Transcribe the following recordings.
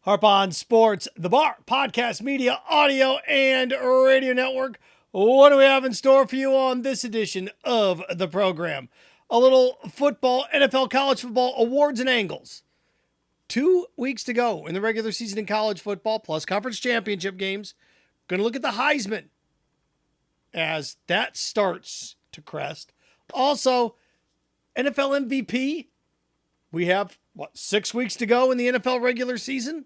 Harp on Sports, the Bar, podcast, media, audio, and radio network. What do we have in store for you on this edition of the program? A little football, NFL, college football, awards and angles. 2 weeks to go in the regular season in college football, plus conference championship games. Going to look at the Heisman as that starts to crest. Also, NFL MVP. We have, 6 weeks to go in the NFL regular season?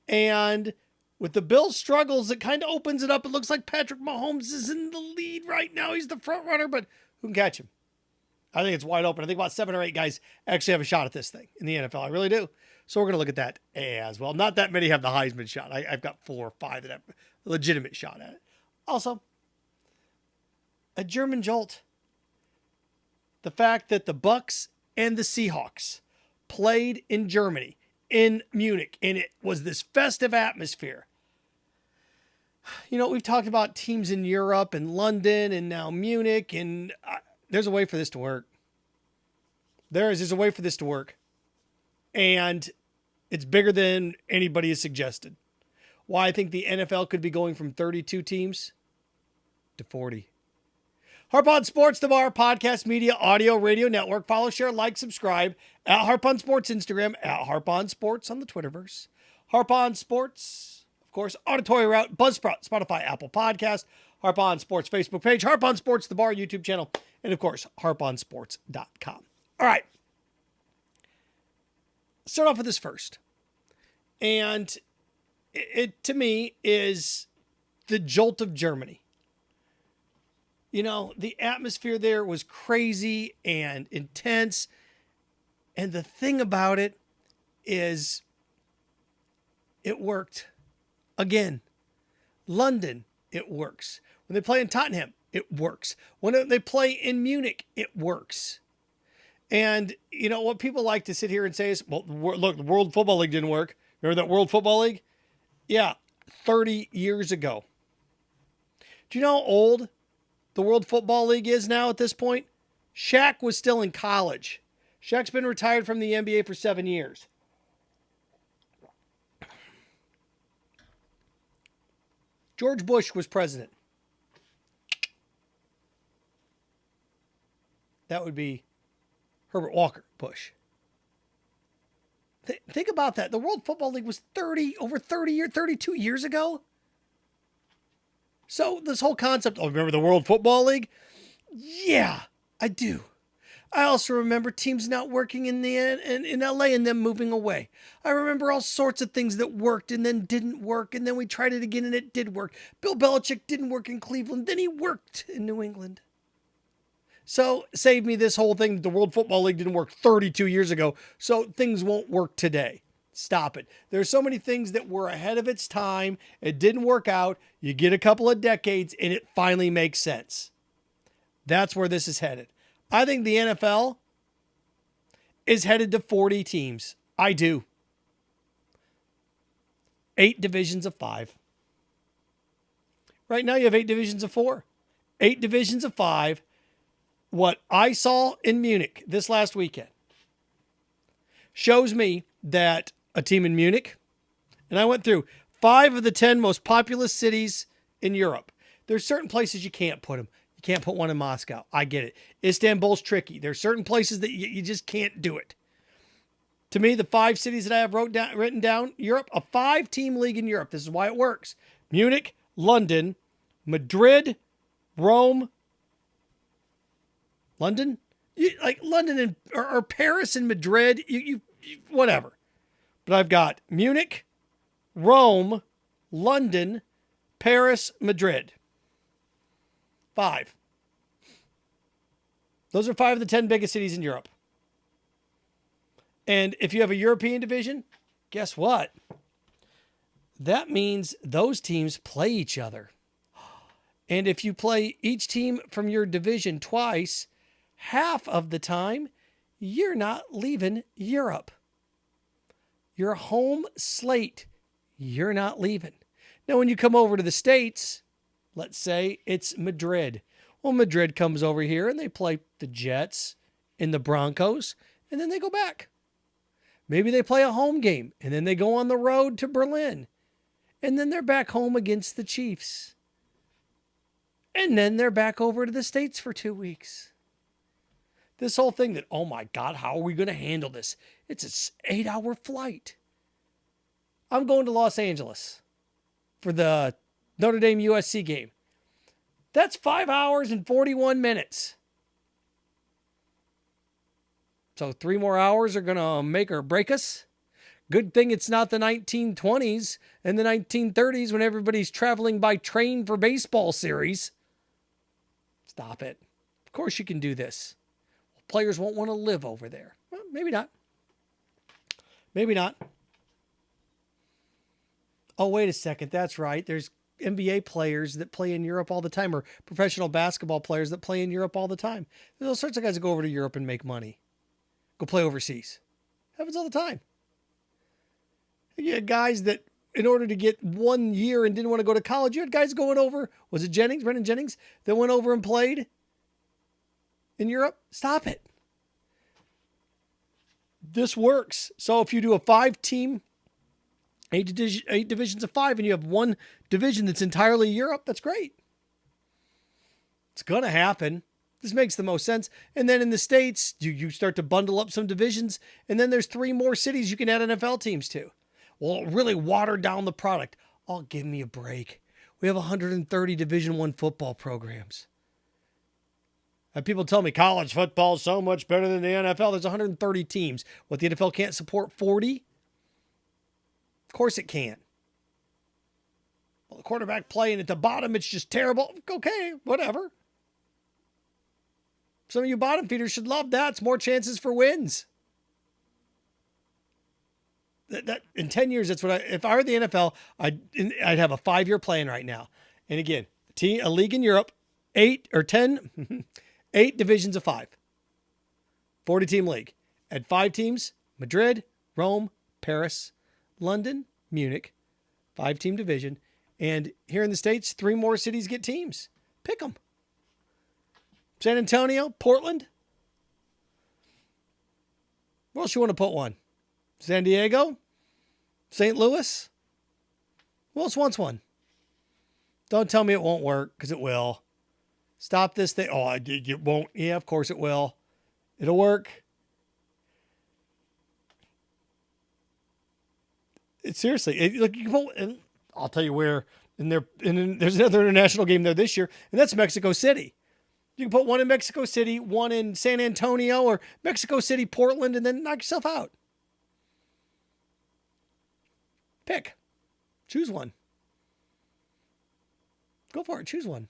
And with the Bills' struggles, it kind of opens it up. It looks like Patrick Mahomes is in the lead right now. He's the front runner, but who can catch him? I think it's wide open. I think about 7 or 8 guys actually have a shot at this thing in the NFL. I really do. So we're going to look at that as well. Not that many have the Heisman shot. I've got 4 or 5 that have a legitimate shot at it. Also, a German Jolt. The fact that the Bucks and the Seahawks played in Germany, in Munich, and it was this festive atmosphere. You know, we've talked about teams in Europe and London and now Munich, and there's a way for this to work. There's a way for this to work. And it's bigger than anybody has suggested. Why I think the NFL could be going from 32 teams to 40. Harp on Sports, the Bar, podcast, media, audio, radio network. Follow, share, like, subscribe at Harp on Sports Instagram, at Harp on Sports on the Twitterverse. Harp on Sports, of course, auditory route, Buzzsprout, Spotify, Apple Podcast, Harp on Sports Facebook page, Harp on Sports, the Bar YouTube channel, and of course, harponsports.com. All right. Let's start off with this first. And it to me is the Jolt of Germany. You know, the atmosphere there was crazy and intense. And the thing about it is it worked. Again, London, it works. When they play in Tottenham, it works. When they play in Munich, it works. And, you know, what people like to sit here and say is, well, look, the World Football League didn't work. Remember that World Football League? Yeah, 30 years ago. Do you know how old the World Football League is now at this point? Shaq was still in college. Shaq's been retired from the NBA for 7 years. George Bush was president. That would be Herbert Walker Bush. Think about that. The World Football League was 32 years ago. So this whole concept, remember the World Football League? Yeah, I do. I also remember teams not working in LA and them moving away. I remember all sorts of things that worked and then didn't work, and then we tried it again and it did work. Bill Belichick didn't work in Cleveland, then he worked in New England. So save me this whole thing. The World Football League didn't work 32 years ago, so things won't work today. Stop it. There's so many things that were ahead of its time. It didn't work out. You get a couple of decades and it finally makes sense. That's where this is headed. I think the NFL is headed to 40 teams. I do. 8 divisions of 5. Right now you have 8 divisions of 4. 8 divisions of 5. What I saw in Munich this last weekend shows me that a team in Munich, and I went through 5 of the 10 most populous cities in Europe. There's certain places you can't put them. You can't put one in Moscow. I get it. Istanbul's tricky. There's certain places that you just can't do it. To me, the 5 cities that I have written down, Europe, a 5-team league in Europe. This is why it works. Munich, London, Madrid, Rome, London? Like London or Paris and Madrid, you whatever. But I've got Munich, Rome, London, Paris, Madrid. 5. Those are 5 of the 10 biggest cities in Europe. And if you have a European division, guess what? That means those teams play each other. And if you play each team from your division twice, half of the time, you're not leaving Europe. Your home slate, you're not leaving. Now, when you come over to the States, let's say it's Madrid. Well, Madrid comes over here and they play the Jets and the Broncos, and then they go back. Maybe they play a home game and then they go on the road to Berlin. And then they're back home against the Chiefs. And then they're back over to the States for 2 weeks. This whole thing that, oh my God, how are we going to handle this? It's an 8-hour flight. I'm going to Los Angeles for the Notre Dame USC game. That's 5 hours and 41 minutes. So 3 more hours are going to make or break us. Good thing it's not the 1920s and the 1930s when everybody's traveling by train for baseball series. Stop it. Of course you can do this. Players won't want to live over there. Well, maybe not. Maybe not. Oh, wait a second. That's right. There's NBA players that play in Europe all the time, or professional basketball players that play in Europe all the time. There's all sorts of guys that go over to Europe and make money. Go play overseas. Happens all the time. You had guys that, in order to get 1 year and didn't want to go to college, you had guys going over, was it Brennan Jennings, that went over and played in Europe? Stop it. This works. So if you do a 5-team, 8 divisions of 5, and you have one division that's entirely Europe, that's great. It's going to happen. This makes the most sense. And then in the States, you start to bundle up some divisions, and then there's 3 more cities you can add NFL teams to. Well, really water down the product. Oh, give me a break. We have 130 Division I football programs. And people tell me college football is so much better than the NFL. There's 130 teams. What, the NFL can't support 40? Of course it can. Well, the quarterback playing at the bottom, it's just terrible. Okay, whatever. Some of you bottom feeders should love that. It's more chances for wins. That in 10 years, that's what if I were the NFL, I'd have a 5-year plan right now. And again, a league in Europe, 8 or 10, 8 divisions of 5, 40-team league. Add 5 teams: Madrid, Rome, Paris, London, Munich, 5-team division. And here in the States, 3 more cities get teams. Pick them. San Antonio, Portland. Where else you want to put one? San Diego? St. Louis? Who else wants one? Don't tell me it won't work, because it will. Stop this thing. Oh, it won't. Yeah, of course it will. It'll work. Seriously. Look, you can put, and I'll tell you where. There's another international game there this year, and that's Mexico City. You can put one in Mexico City, one in San Antonio, or Mexico City, Portland, and then knock yourself out. Pick. Choose one. Go for it. Choose one.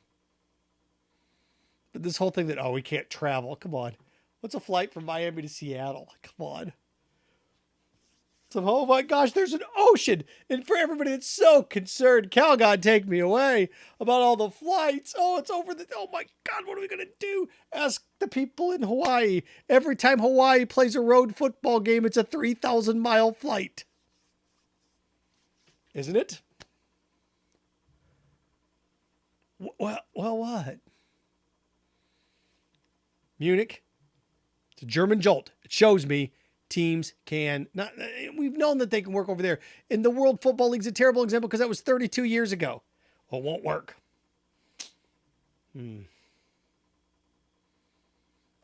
But this whole thing that, we can't travel. Come on. What's a flight from Miami to Seattle? Come on. So, oh my gosh, there's an ocean. And for everybody that's so concerned, Cal, God, take me away about all the flights. Oh, it's over oh my God, what are we going to do? Ask the people in Hawaii. Every time Hawaii plays a road football game, it's a 3,000-mile flight. Isn't it? Well, what? Munich. It's a German Jolt. It shows me teams can not. We've known that they can work over there. And the World Football League's a terrible example because that was 32 years ago. Well, it won't work.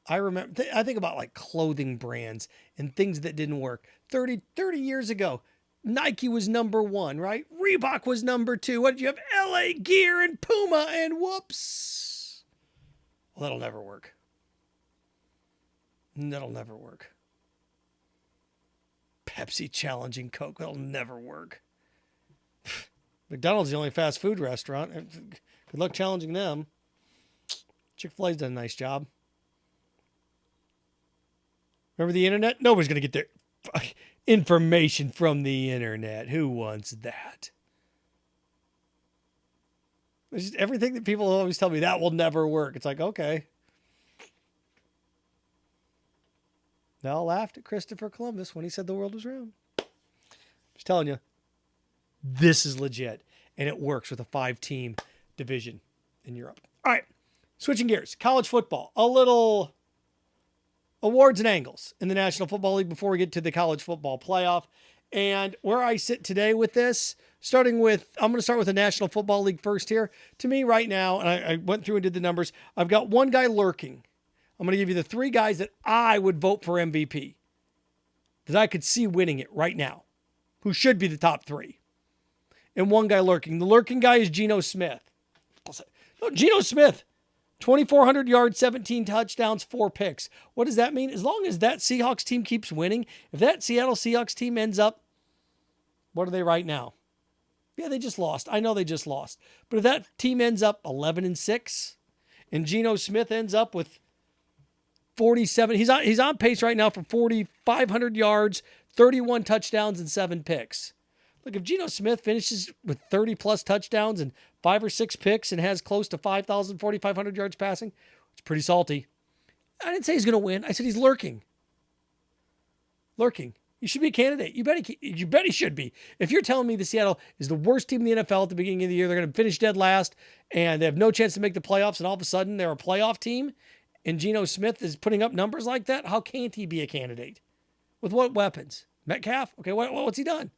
I think about like clothing brands and things that didn't work. 30 years ago, Nike was number 1, right? Reebok was number 2. What did you have? LA Gear and Puma, and whoops. Well, that'll never work. That'll never work. Pepsi challenging Coke. That'll never work. McDonald's is the only fast food restaurant. Good luck challenging them. Chick-fil-A's done a nice job. Remember the internet? Nobody's going to get their information from the internet. Who wants that? It's just everything that people always tell me, that will never work. It's like, okay. They all laughed at Christopher Columbus when he said the world was round. Just telling you, this is legit. And it works with a 5-team division in Europe. All right, switching gears. College football. A little awards and angles in the National Football League before we get to the college football playoff. And where I sit today with this, I'm going to start with the National Football League first here. To me right now, and I went through and did the numbers, I've got one guy lurking. I'm going to give you the three guys that I would vote for MVP, that I could see winning it right now, who should be the top three. And one guy lurking. The lurking guy is Geno Smith. No, Geno Smith, 2,400 yards, 17 touchdowns, 4 picks. What does that mean? As long as that Seahawks team keeps winning, if that Seattle Seahawks team ends up, what are they right now? Yeah, they just lost. I know they just lost. But if that team ends up 11-6, and Geno Smith ends up with 47, he's on pace right now for 4,500 yards, 31 touchdowns, and 7 picks. Look, if Geno Smith finishes with 30-plus touchdowns and 5 or 6 picks and has close to 4,500 yards passing, it's pretty salty. I didn't say he's going to win. I said he's lurking. Lurking. You should be a candidate. You bet he should be. If you're telling me the Seattle is the worst team in the NFL at the beginning of the year, they're going to finish dead last, and they have no chance to make the playoffs, and all of a sudden they're a playoff team, and Geno Smith is putting up numbers like that, how can't he be a candidate? With what weapons? Metcalf? Okay, what's he done?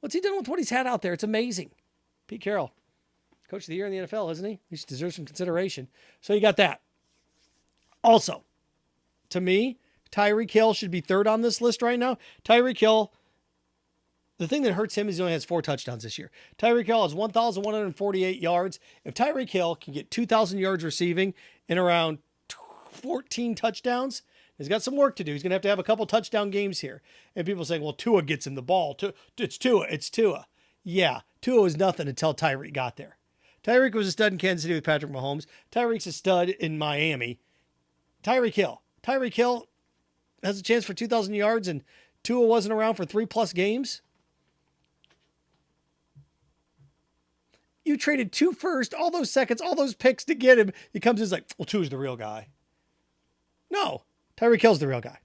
What's he done with what he's had out there? It's amazing. Pete Carroll, coach of the year in the NFL, isn't he? He deserves some consideration. So you got that. Also, to me, Tyreek Hill should be third on this list right now. Tyreek Hill, the thing that hurts him is he only has 4 touchdowns this year. Tyreek Hill has 1,148 yards. If Tyreek Hill can get 2,000 yards receiving and around 14 touchdowns, he's got some work to do. He's going to have a couple touchdown games here. And people saying, well, Tua gets him the ball. It's Tua. Yeah, Tua was nothing until Tyreek got there. Tyreek was a stud in Kansas City with Patrick Mahomes. Tyreek's a stud in Miami. Tyreek Hill has a chance for 2,000 yards, and Tua wasn't around for 3+ games. You traded 2 first, all those seconds, all those picks to get him. He comes in and is like, well, Tua's the real guy. No, Tyreek Hill's the real guy.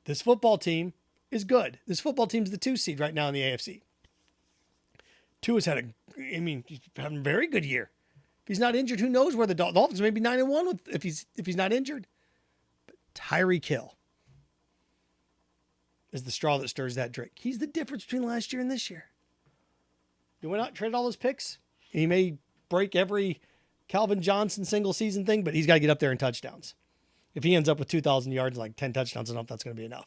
This football team is good. This football team's the 2 seed right now in the AFC. Tua's he's having a very good year. If he's not injured, who knows where the Dolphins may be 9-1 if he's not injured. But Tyreek Hill is the straw that stirs that drink. He's the difference between last year and this year. You went out and traded all those picks. He may break every Calvin Johnson single season thing, but he's got to get up there in touchdowns. If he ends up with 2,000 yards, like 10 touchdowns, I don't know if that's going to be enough.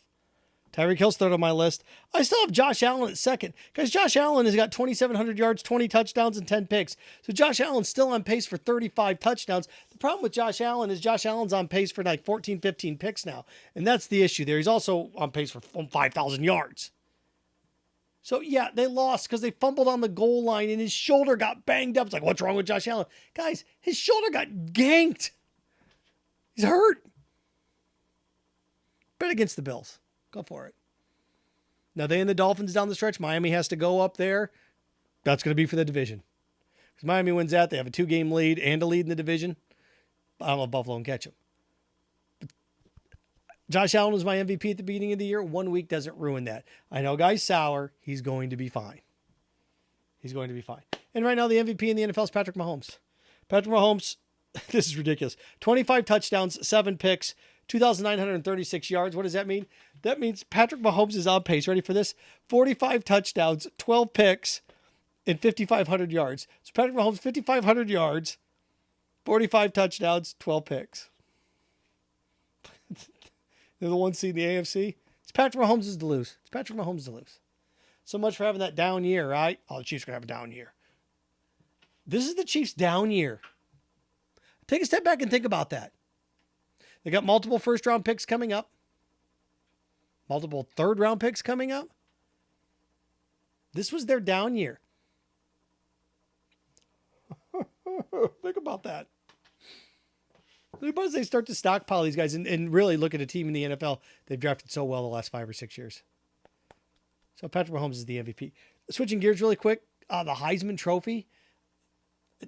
Tyreek Hill's third on my list. I still have Josh Allen at second because Josh Allen has got 2,700 yards, 20 touchdowns, and 10 picks. So Josh Allen's still on pace for 35 touchdowns. The problem with Josh Allen is Josh Allen's on pace for like 14, 15 picks now. And that's the issue there. He's also on pace for 5,000 yards. So, yeah, they lost because they fumbled on the goal line and his shoulder got banged up. It's like, what's wrong with Josh Allen? Guys, his shoulder got ganked. He's hurt. Bet against the Bills. Go for it. Now, they and the Dolphins down the stretch. Miami has to go up there. That's going to be for the division. Because Miami wins that. They have a 2-game lead and a lead in the division. I don't know if Buffalo can catch them. Josh Allen was my MVP at the beginning of the year. 1 week doesn't ruin that. I know guy's sour. He's going to be fine. He's going to be fine. And right now, the MVP in the NFL is Patrick Mahomes. Patrick Mahomes, this is ridiculous. 25 touchdowns, 7 picks, 2,936 yards. What does that mean? That means Patrick Mahomes is on pace. Ready for this? 45 touchdowns, 12 picks, and 5,500 yards. So Patrick Mahomes, 5,500 yards, 45 touchdowns, 12 picks. They're the 1 seed in the AFC. It's Patrick Mahomes to lose. It's Patrick Mahomes to lose. So much for having that down year, right? Oh, the Chiefs are going to have a down year. This is the Chiefs' down year. Take a step back and think about that. They got multiple first-round picks coming up. Multiple third-round picks coming up. This was their down year. Think about that. Suppose they start to stockpile these guys and really look at a team in the NFL they've drafted so well the last 5 or 6 years. So Patrick Mahomes is the MVP. Switching gears really quick, the Heisman Trophy.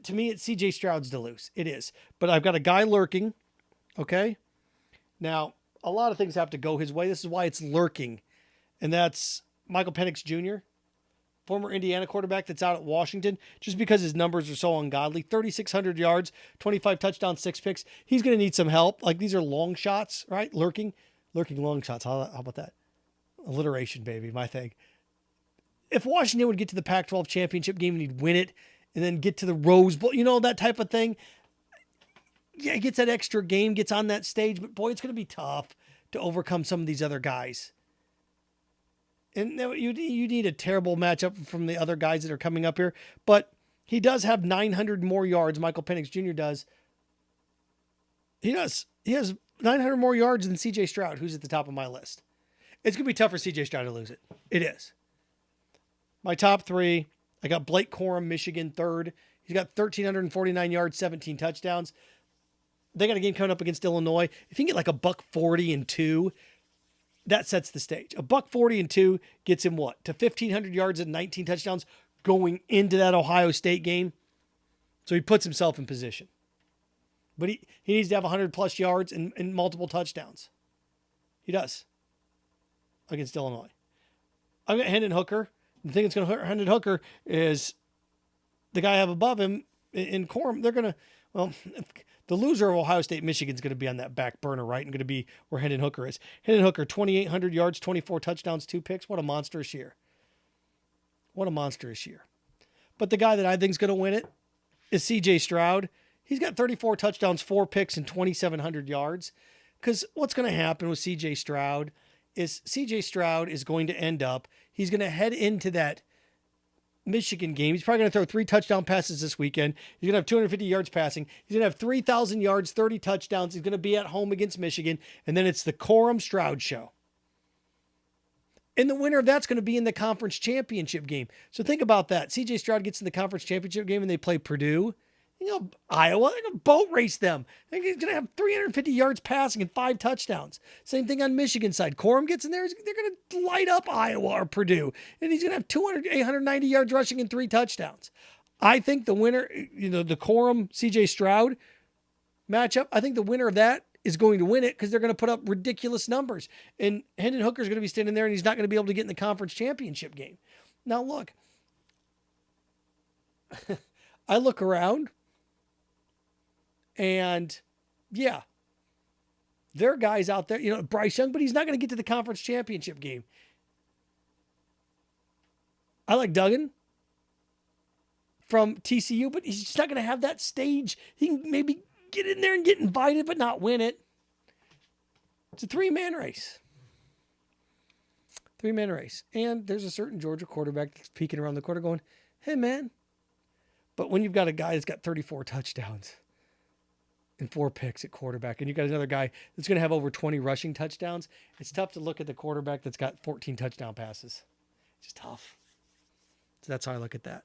To me, it's C.J. Stroud's to lose. It is. But I've got a guy lurking, okay? Now, a lot of things have to go his way. This is why it's lurking. And that's Michael Penix Jr. former Indiana quarterback that's out at Washington, just because his numbers are so ungodly. 3,600 yards, 25 touchdowns, 6 picks. He's going to need some help. Like, these are long shots, right? Lurking long shots. How about that? Alliteration, baby, my thing. If Washington would get to the Pac-12 championship game and he'd win it and then get to the Rose Bowl, that type of thing. Yeah, he gets that extra game, gets on that stage, but boy, it's going to be tough to overcome some of these other guys. And you need a terrible matchup from the other guys that are coming up here. But he does have 900 more yards. Michael Penix Jr. does. He does. He has 900 more yards than C.J. Stroud, who's at the top of my list. It's going to be tough for C.J. Stroud to lose it. It is. My top 3, I got Blake Corum, Michigan, 3rd. He's got 1,349 yards, 17 touchdowns. They got a game coming up against Illinois. If he can get like a $140 and 2, that sets the stage. A $140 and 2 gets him what? To 1,500 yards and 19 touchdowns going into that Ohio State game. So he puts himself in position. But he needs to have 100 plus yards and multiple touchdowns. He does. Against Illinois. I've got Hendon Hooker. The thing that's going to hurt Hendon Hooker is the guy I have above him in Corum. They're going to, the loser of Ohio State, Michigan's going to be on that back burner, right? And going to be where Hendon Hooker is. Hendon Hooker, 2,800 yards, 24 touchdowns, 2 picks. What a monstrous year. What a monstrous year. But the guy that I think is going to win it is C.J. Stroud. He's got 34 touchdowns, 4 picks, and 2,700 yards. Because what's going to happen with C.J. Stroud is C.J. Stroud is going to end up, he's going to head into that Michigan game. He's probably going to throw 3 touchdown passes this weekend. He's going to have 250 yards passing. He's going to have 3,000 yards, 30 touchdowns. He's going to be at home against Michigan. And then it's the Corum Stroud show. And the winner of that's going to be in the conference championship game. So think about that. C.J. Stroud gets in the conference championship game and they play Purdue. Iowa, they're going to boat race them. He's going to have 350 yards passing and 5 touchdowns. Same thing on Michigan side. Corum gets in there. They're going to light up Iowa or Purdue. And he's going to have 890 yards rushing and 3 touchdowns. I think the winner, the Corum CJ Stroud matchup, I think the winner of that is going to win it because they're going to put up ridiculous numbers. And Hendon Hooker is going to be standing there and he's not going to be able to get in the conference championship game. Now, look, I look around. And yeah, there are guys out there, Bryce Young, but he's not going to get to the conference championship game. I like Duggan from TCU, but he's just not going to have that stage. He can maybe get in there and get invited, but not win it. It's a 3-man race. 3-man race. And there's a certain Georgia quarterback that's peeking around the corner going, hey, man. But when you've got a guy that's got 34 touchdowns, and 4 picks at quarterback, and you got another guy that's going to have over 20 rushing touchdowns, it's tough to look at the quarterback that's got 14 touchdown passes. It's just tough. So that's how I look at that.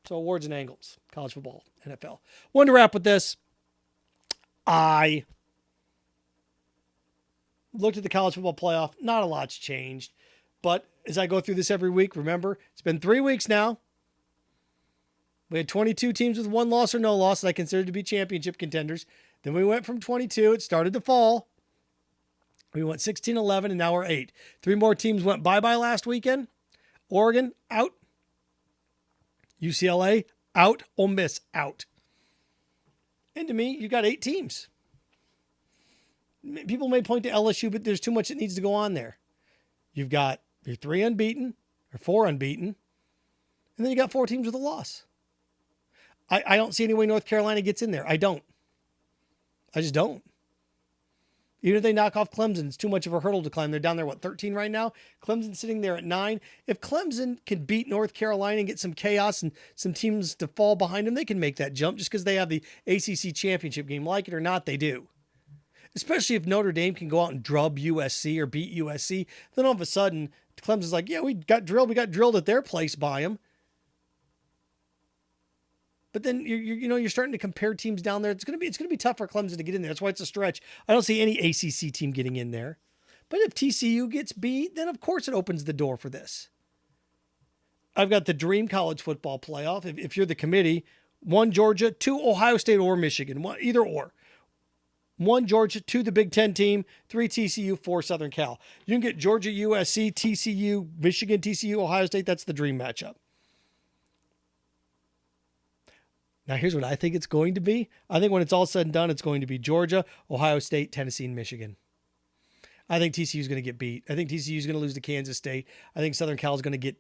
So awards and angles, college football, NFL. Wanted to wrap with this. I looked at the college football playoff. Not a lot's changed, but as I go through this every week, remember, it's been 3 weeks now. We had 22 teams with 1 loss or no loss that I considered to be championship contenders. Then we went from 22. It started to fall. We went 16-11, and now we're 8. 3 more teams went bye-bye last weekend. Oregon, out. UCLA, out. Ole Miss, out. And to me, you got 8 teams. People may point to LSU, but there's too much that needs to go on there. You've got your 3 unbeaten, or 4 unbeaten, and then you got 4 teams with a loss. I don't see any way North Carolina gets in there. I don't. I just don't. Even if they knock off Clemson, it's too much of a hurdle to climb. They're down there, 13 right now? Clemson's sitting there at 9. If Clemson can beat North Carolina and get some chaos and some teams to fall behind them, they can make that jump just because they have the ACC championship game. Like it or not, they do. Especially if Notre Dame can go out and drub USC or beat USC. Then all of a sudden, Clemson's like, yeah, we got drilled. We got drilled at their place by them. But then you're starting to compare teams down there. It's going to be tough for Clemson to get in there. That's why it's a stretch. I don't see any ACC team getting in there. But if TCU gets beat, then of course it opens the door for this. I've got the dream college football playoff. If you're the committee, 1 Georgia, 2 Ohio State or Michigan, either or. 1 Georgia, 2 the Big Ten team, 3 TCU, 4 Southern Cal. You can get Georgia, USC, TCU, Michigan, TCU, Ohio State. That's the dream matchup. Now, here's what I think it's going to be. I think when it's all said and done, it's going to be Georgia, Ohio State, Tennessee, and Michigan. I think TCU is going to get beat. I think TCU is going to lose to Kansas State. I think Southern Cal is going to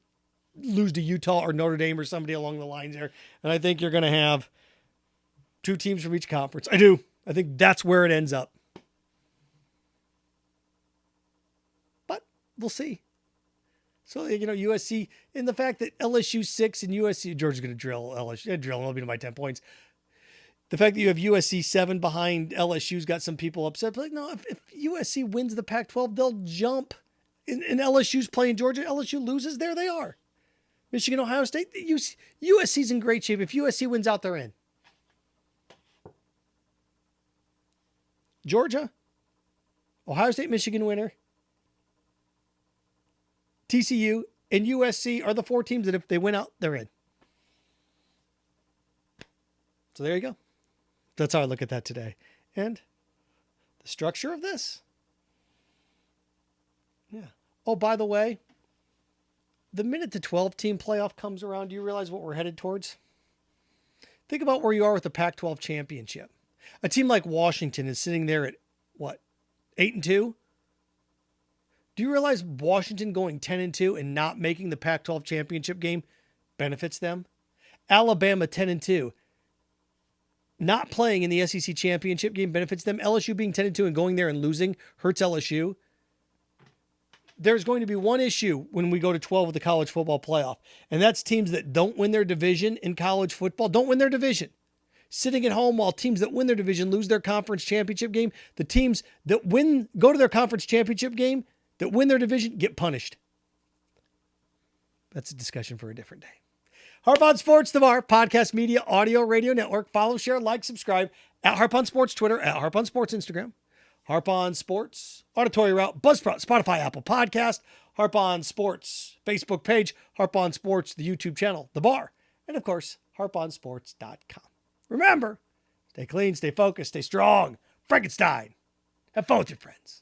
lose to Utah or Notre Dame or somebody along the lines there. And I think you're going to have 2 teams from each conference. I do. I think that's where it ends up. But we'll see. So, USC, in the fact that LSU 6 and USC, Georgia's going to drill LSU. They'll beat them by 10 points. The fact that you have USC 7 behind LSU's got some people upset. But no, if USC wins the Pac-12, they'll jump. And LSU's playing Georgia. LSU loses, there they are. Michigan, Ohio State, USC's in great shape. If USC wins out, they're in. Georgia, Ohio State, Michigan winner, TCU, and USC are the 4 teams that if they win out, they're in. So there you go. That's how I look at that today. And the structure of this. Yeah. Oh, by the way, the minute the 12-team playoff comes around, do you realize what we're headed towards? Think about where you are with the Pac-12 championship. A team like Washington is sitting there at, 8-2? Do you realize Washington going 10-2 and not making the Pac-12 championship game benefits them? Alabama 10-2. Not playing in the SEC championship game benefits them. LSU being 10-2 and going there and losing hurts LSU. There's going to be one issue when we go to 12 with the college football playoff, and that's teams that don't win their division in college football, don't win their division. Sitting at home while teams that win their division lose their conference championship game. The teams that go to their conference championship game, that win their division, get punished. That's a discussion for a different day. Harp on Sports, the Bar, podcast media, audio, radio network. Follow, share, like, subscribe at Harp on Sports Twitter, at Harp on Sports Instagram. Harp on Sports, Auditory Route, Buzzsprout, Spotify, Apple Podcast, Harp on Sports Facebook page, Harp on Sports, the YouTube channel, The Bar, and of course, harponsports.com. Remember, stay clean, stay focused, stay strong. Frankenstein. Have fun with your friends.